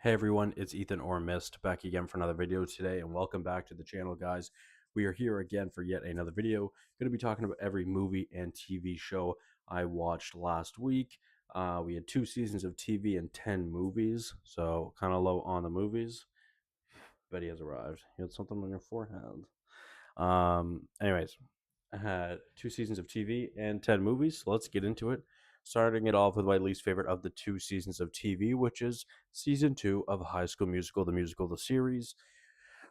Hey everyone, it's Ethan or Miist back again for another video today, and welcome back to the channel, guys. We are here again for yet another video. Going to be talking about every movie and TV show I watched last week. We had 2 seasons of TV and 10 movies, so kind of low on the movies. Betty has arrived. You had something on your forehead. Anyways, I had 2 seasons of TV and 10 movies. So let's get into it. Starting it off with my least favorite of the 2 seasons of TV, which is season 2 of High School Musical, the musical, the series,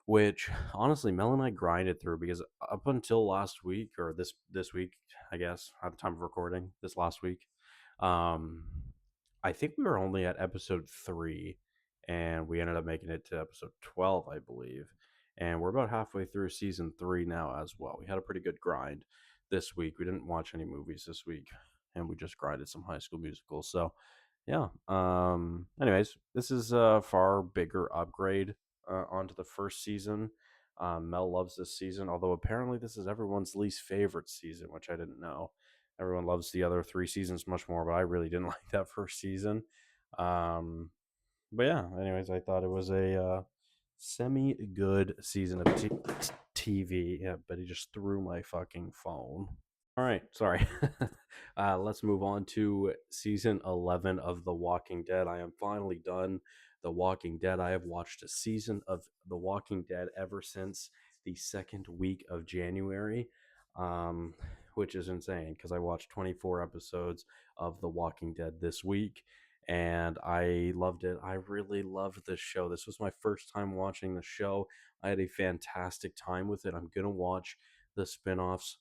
which honestly Mel and I grinded through because up until last week or this week, I guess, at the time of recording, this last week, um, I think we were only at episode 3, and we ended up making it to episode 12, I believe. And we're about halfway through season 3 now as well. We had a pretty good grind this week. We didn't watch any movies this week, and we just grinded some High School Musicals. So yeah. Anyways, this is a far bigger upgrade onto the first season. Mel loves this season, although apparently this is everyone's least favorite season, which I didn't know. Everyone loves the other 3 seasons much more, but I really didn't like that first season. Um, but yeah, anyways, I thought it was a semi good season of TV. Yeah, but he just threw my fucking phone. All right, sorry. Let's move on to season 11 of The Walking Dead. I am finally done The Walking Dead. I have watched a season of The Walking Dead ever since the second week of January, um, which is insane because I watched 24 episodes of The Walking Dead this week and I loved it. I really loved this show. This was my first time watching the show. I had a fantastic time with it. I'm going to watch the spin offs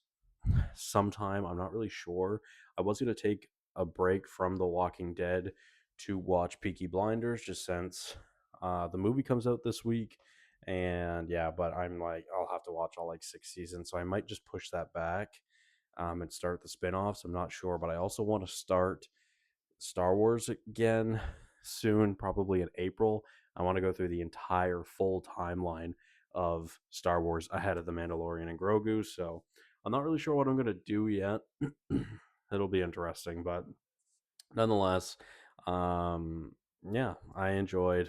sometime. I'm not really sure. I was going to take a break from The Walking Dead to watch Peaky Blinders just since the movie comes out this week. And yeah, but I'm like, I'll have to watch all like 6 seasons. So I might just push that back and start the spin offs. I'm not sure. But I also want to start Star Wars again soon, probably in April. I want to go through the entire full timeline of Star Wars ahead of The Mandalorian and Grogu. So I'm not really sure what I'm going to do yet. It'll be interesting, but nonetheless, um, yeah, I enjoyed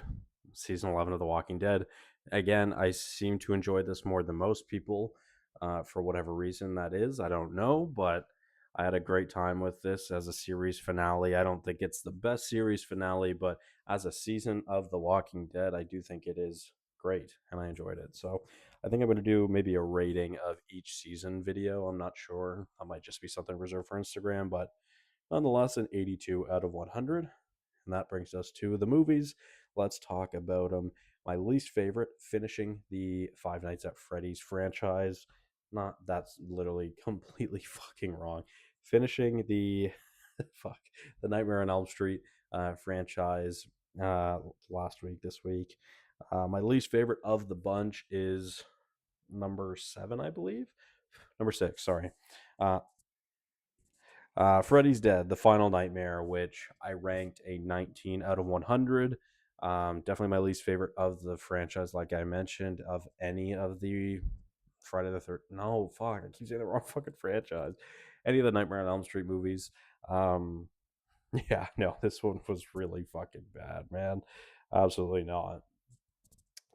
season 11 of The Walking Dead. Again, I seem to enjoy this more than most people for whatever reason that is. I don't know, but I had a great time with this as a series finale. I don't think it's the best series finale, but as a season of The Walking Dead, I do think it is great and I enjoyed it. So I think I'm going to do maybe a rating of each season video. I'm not sure. That might just be something reserved for Instagram, but nonetheless, an 82 out of 100. And that brings us to the movies. Let's talk about them. My least favorite, finishing the Five Nights at Freddy's franchise. Not that's literally completely fucking wrong. Finishing the fuck the Nightmare on Elm Street franchise last week, this week. My least favorite of the bunch is number 7, I believe. Number 6, sorry. Uh, Freddy's Dead, The Final Nightmare, which I ranked a 19 out of 100. Definitely my least favorite of the franchise, like I mentioned, of any of the Friday the Third. No, fuck, I keep saying the wrong fucking franchise. Any of the Nightmare on Elm Street movies. Um, yeah, no, this one was really fucking bad, man. Absolutely not.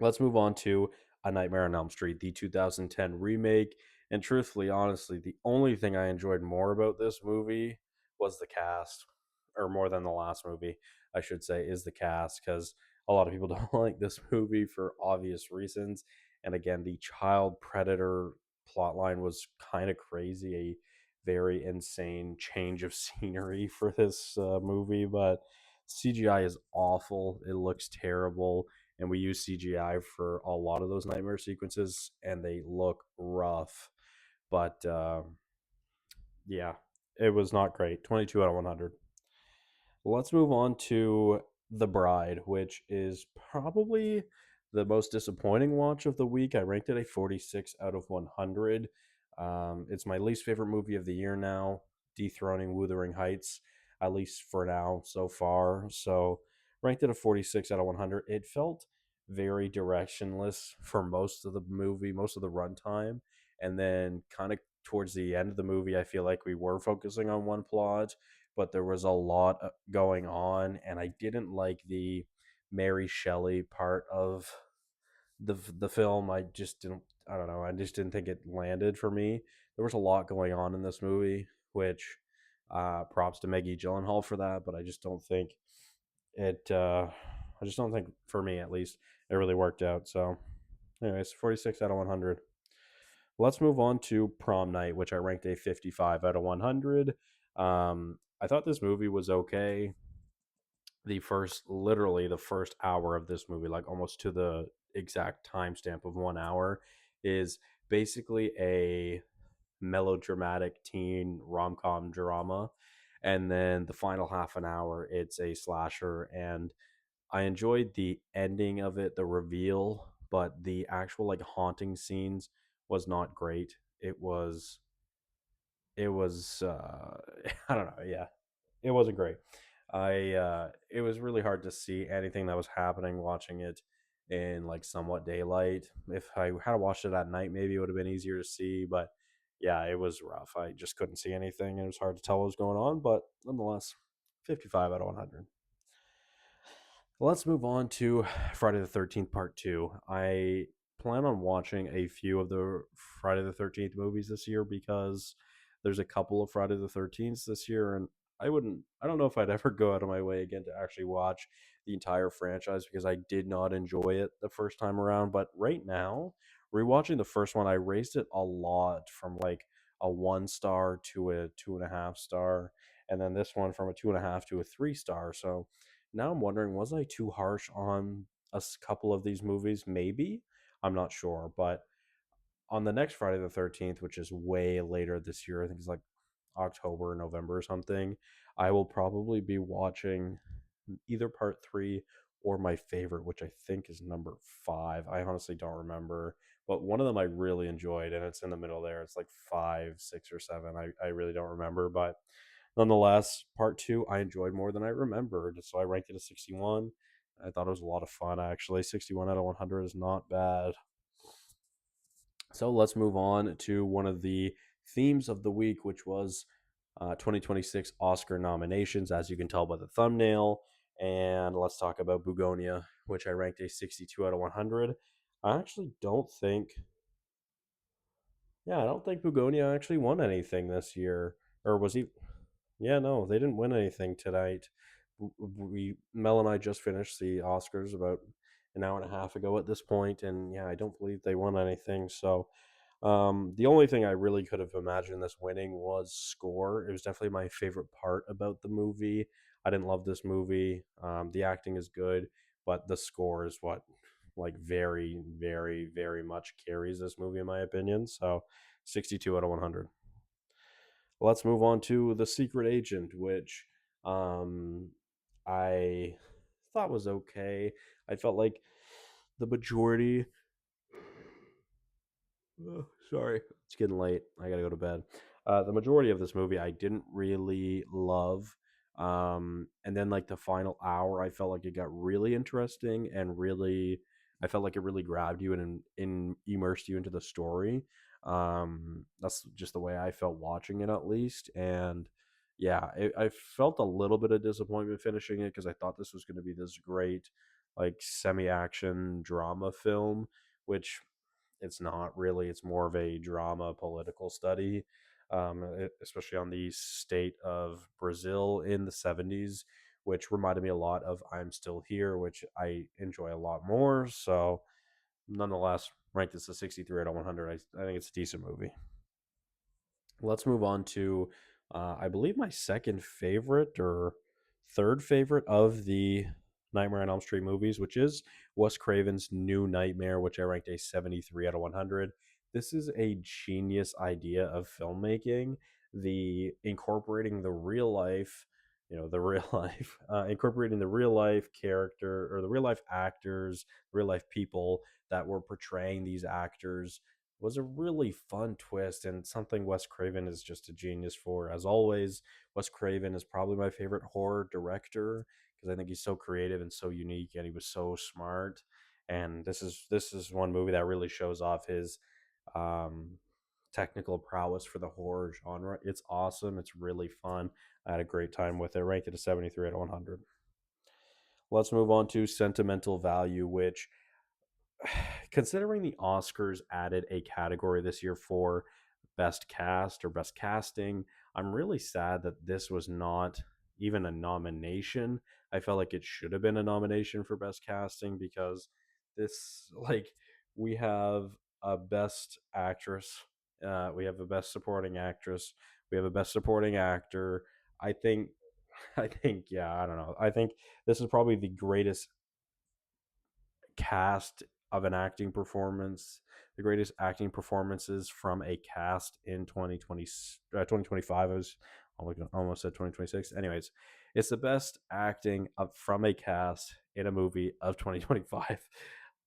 Let's move on to A Nightmare on Elm Street, the 2010 remake. And truthfully, honestly, the only thing I enjoyed more about this movie was the cast, or more than the last movie, I should say, is the cast, because a lot of people don't like this movie for obvious reasons. And again, the child predator plotline was kind of crazy, a very insane change of scenery for this movie, but CGI is awful. It looks terrible and we use CGI for a lot of those nightmare sequences, and they look rough. But yeah, it was not great. 22 out of 100. Let's move on to The Bride, which is probably the most disappointing watch of the week. I ranked it a 46 out of 100. It's my least favorite movie of the year now, dethroning Wuthering Heights, at least for now so far. So, ranked it a 46 out of 100. It felt very directionless for most of the movie, most of the runtime. And then, kind of towards the end of the movie, I feel like we were focusing on one plot but there was a lot going on, and I didn't like the Mary Shelley part of the film. I just didn't. I don't know. I just didn't think it landed for me. There was a lot going on in this movie, which props to Maggie Gyllenhaal for that. But I just don't think it. I just don't think, for me at least, it really worked out. So, anyways, 46 out of 100. Let's move on to Prom Night, which I ranked a 55 out of 100. I thought this movie was okay. Literally the first hour of this movie, like almost to the exact timestamp of 1 hour, is basically a melodramatic teen rom-com drama. And then the final half an hour, it's a slasher. And I enjoyed the ending of it, the reveal, but the actual like haunting scenes was not great. It was I don't know, yeah. It wasn't great. It was really hard to see anything that was happening watching it in like somewhat daylight. If I had watched it at night, maybe it would have been easier to see, but yeah, it was rough. I just couldn't see anything and it was hard to tell what was going on, but nonetheless, 55 out of 100. Let's move on to Friday the 13th Part 2. I plan on watching a few of the Friday the 13th movies this year because there's a couple of Friday the 13th this year, and I don't know if I'd ever go out of my way again to actually watch the entire franchise because I did not enjoy it the first time around. But right now, rewatching the first one, I raised it a lot from like a 1 star to a 2.5 star, and then this one from a 2.5 to a 3 star. So now I'm wondering, was I too harsh on couple of these movies? Maybe. I'm not sure. But on the next Friday the 13th, which is way later this year, I think it's like October or November or something, I will probably be watching either part three or my favorite, which I think is number five. I honestly don't remember. But one of them I really enjoyed, and it's in the middle there. It's like five, six, or seven. I really don't remember. But nonetheless, part two I enjoyed more than I remembered. So I ranked it a 61. I thought it was a lot of fun, actually. 61 out of 100 is not bad. So let's move on to one of the themes of the week, which was 2026 Oscar nominations, as you can tell by the thumbnail. And let's talk about Bugonia, which I ranked a 62 out of 100. I actually don't think, yeah, I don't think Bugonia actually won anything this year. Or was he? Yeah, no, they didn't win anything tonight. Mel and I just finished the Oscars about an hour and a half ago at this point, and yeah, I don't believe they won anything. So the only thing I really could have imagined this winning was score. It was definitely my favorite part about the movie. I didn't love this movie. The acting is good, but the score is what like very, very, very much carries this movie in my opinion. So 62 out of 100. Let's move on to The Secret Agent, which um, I thought was okay. I felt like the majority. Oh, sorry, it's getting late. I gotta go to bed. The majority of this movie I didn't really love. And then like the final hour, I felt like it got really interesting and really, I felt like it really grabbed you and immersed you into the story. That's just the way I felt watching it, at least. And yeah, I felt a little bit of disappointment finishing it because I thought this was going to be this great, like semi-action drama film, which it's not really. It's more of a drama political study, especially on the state of Brazil in the 70s, which reminded me a lot of I'm Still Here, which I enjoy a lot more. So, nonetheless, ranked this a 63 out of 100. I think it's a decent movie. Let's move on to, I believe, my second favorite or third favorite of the Nightmare on Elm Street movies, which is Wes Craven's New Nightmare, which I ranked a 73 out of 100. This is a genius idea of filmmaking. The incorporating the real life, the real life, incorporating the real life character or the real life actors, real life people that were portraying these actors was a really fun twist and something Wes Craven is just a genius for. As always, Wes Craven is probably my favorite horror director because I think he's so creative and so unique, and he was so smart. And this is one movie that really shows off his um, technical prowess for the horror genre. It's awesome. It's really fun. I had a great time with it. Ranked it a 73 out of 100. Let's move on to sentimental value, which, considering the Oscars added a category this year for best cast or best casting, I'm really sad that this was not even a nomination. I felt like it should have been a nomination for best casting because this, like, we have a best actress, we have a best supporting actress, we have a best supporting actor. I think, yeah, I don't know. I think this is probably the greatest cast of an acting performance, the greatest acting performances from a cast in 2020, 2025. I was almost said 2026. Anyways, it's the best acting of, from a cast in a movie of 2025.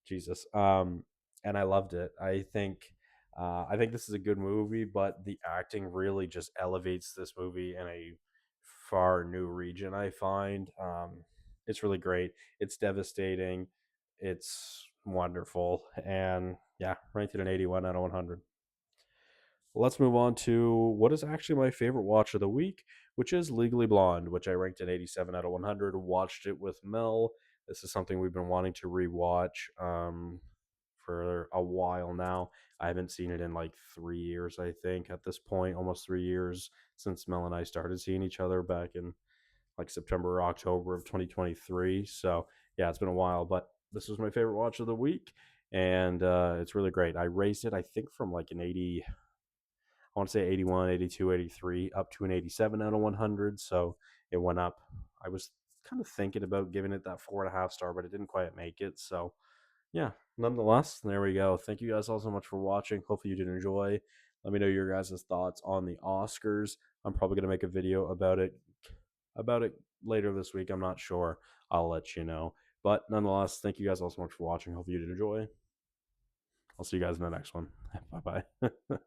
Jesus. And I loved it. I think this is a good movie, but the acting really just elevates this movie in a far new region, I find. It's really great. It's devastating. It's wonderful. And yeah, ranked at an 81 out of 100. Let's move on to what is actually my favorite watch of the week, which is Legally Blonde, which I ranked an 87 out of 100. Watched it with Mel. This is something we've been wanting to rewatch for a while now. I haven't seen it in like 3 years, I think, at this point, almost 3 years since Mel and I started seeing each other back in like September or October of 2023. So yeah, it's been a while, but this was my favorite watch of the week, and it's really great. I raised it, I think, from like an 80, I want to say 81, 82, 83, up to an 87 out of 100. So it went up. I was kind of thinking about giving it that 4.5 star, but it didn't quite make it. So yeah, nonetheless, there we go. Thank you guys all so much for watching. Hopefully you did enjoy. Let me know your guys' thoughts on the Oscars. I'm probably going to make a video about it later this week. I'm not sure. I'll let you know. But nonetheless, thank you guys all so much for watching. Hope you did enjoy. I'll see you guys in the next one. Bye bye.